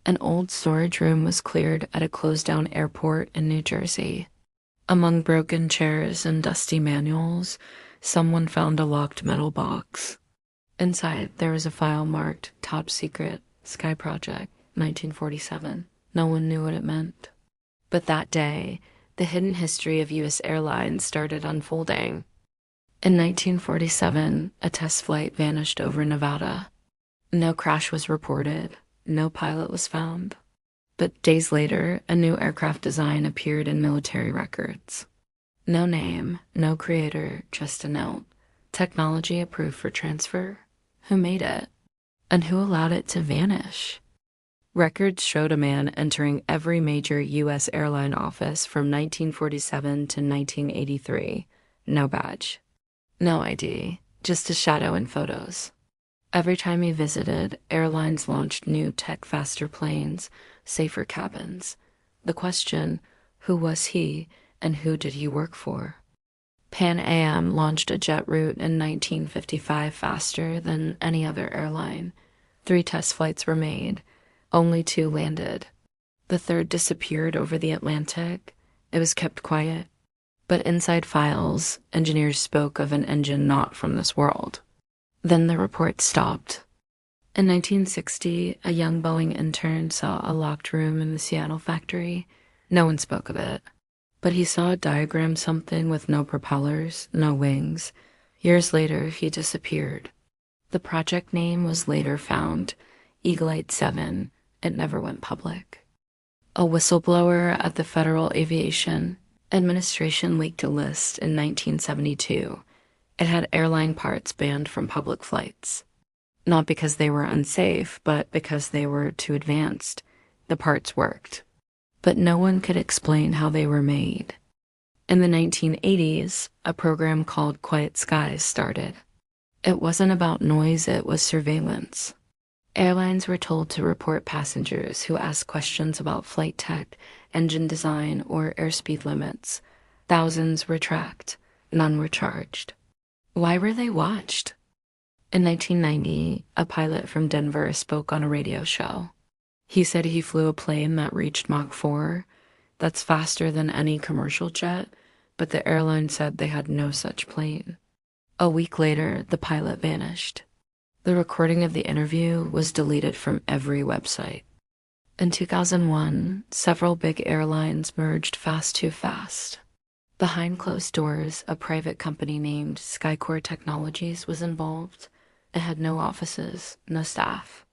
An old storage room was cleared at a closed-down airport in New Jersey. Among broken chairs and dusty manuals, someone found a locked metal box. Inside, there was a file marked Top Secret, Sky Project, 1947. No one knew what it meant. But that day, the hidden history of U.S. Airlines started unfolding. In 1947, a test flight vanished over Nevada. No crash was reported, no pilot was found. But days later, a new aircraft design appeared in military records. No name, no creator, just a note. Technology approved for transfer? Who made it? And who allowed it to vanish? Records showed a man entering every major U.S. airline office from 1947 to 1983. No badge. No ID, just a shadow in photos. Every time he visited, airlines launched new tech-faster planes, safer cabins. The question, who was he and who did he work for? Pan Am launched a jet route in 1955 faster than any other airline. 3 test flights were made. Only 2 landed. The third disappeared over the Atlantic. It was kept quiet. But inside files, engineers spoke of an engine not from this world. Then the report stopped. In 1960, a young Boeing intern saw a locked room in the Seattle factory. No one spoke of it. But he saw a diagram, something with no propellers, no wings. Years later, he disappeared. The project name was later found, Eagle 7. It never went public. A whistleblower at the Federal Aviation Administration leaked a list in 1972. It had airline parts banned from public flights. Not because they were unsafe, but because they were too advanced. The parts worked. But no one could explain how they were made. In the 1980s, a program called Quiet Skies started. It wasn't about noise, it was surveillance. Airlines were told to report passengers who asked questions about flight tech, engine design, or airspeed limits. Thousands were tracked. None were charged. Why were they watched? In 1990, a pilot from Denver spoke on a radio show. He said he flew a plane that reached Mach 4. That's faster than any commercial jet, but the airline said they had no such plane. A week later, the pilot vanished. The recording of the interview was deleted from every website. In 2001, several big airlines merged fast too fast. Behind closed doors, a private company named Skycore Technologies was involved. It had no offices, no staff.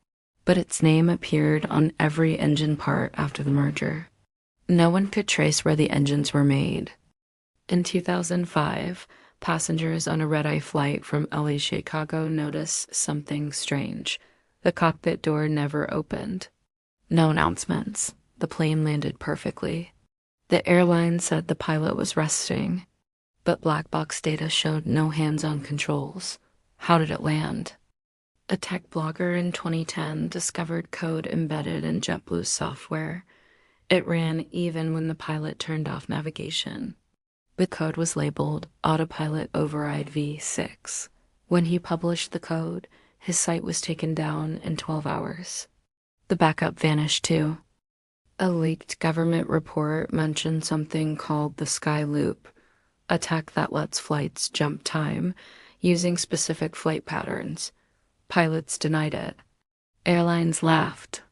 But its name appeared on every engine part after the merger. No one could trace where the engines were made. In 2005, passengers on a red-eye flight from LA to Chicago noticed something strange. The cockpit door never opened. No announcements. The plane landed perfectly. The airline said the pilot was resting, but black box data showed no hands-on controls. How did it land? A tech blogger in 2010 discovered code embedded in JetBlue's software. It ran even when the pilot turned off navigation. The code was labeled Autopilot Override V6. When he published the code, his site was taken down in 12 hours. The backup vanished too. A leaked government report mentioned something called the Sky Loop, a tech that lets flights jump time using specific flight patterns. Pilots denied it. Airlines laughed.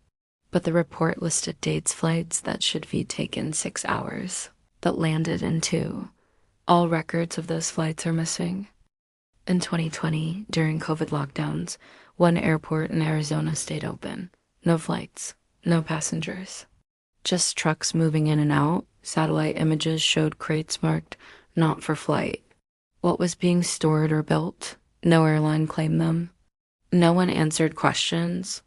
But the report listed dates flights that should be taken 6 hours, that landed in 2. All records of those flights are missing. In 2020, during COVID lockdowns, one airport in Arizona stayed open. No flights, no passengers. Just trucks moving in and out. Satellite images showed crates marked not for flight. What was being stored or built? No airline claimed them. No one answered questions.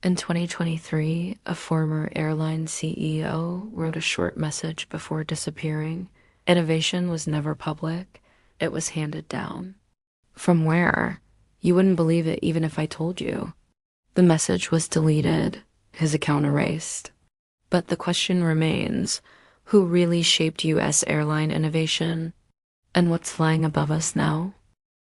In 2023, a former airline CEO wrote a short message before disappearing. Innovation was never public. It was handed down. From where? You wouldn't believe it even if I told you. The message was deleted, his account erased. But the question remains, who really shaped U.S. airline innovation? And what's flying above us now?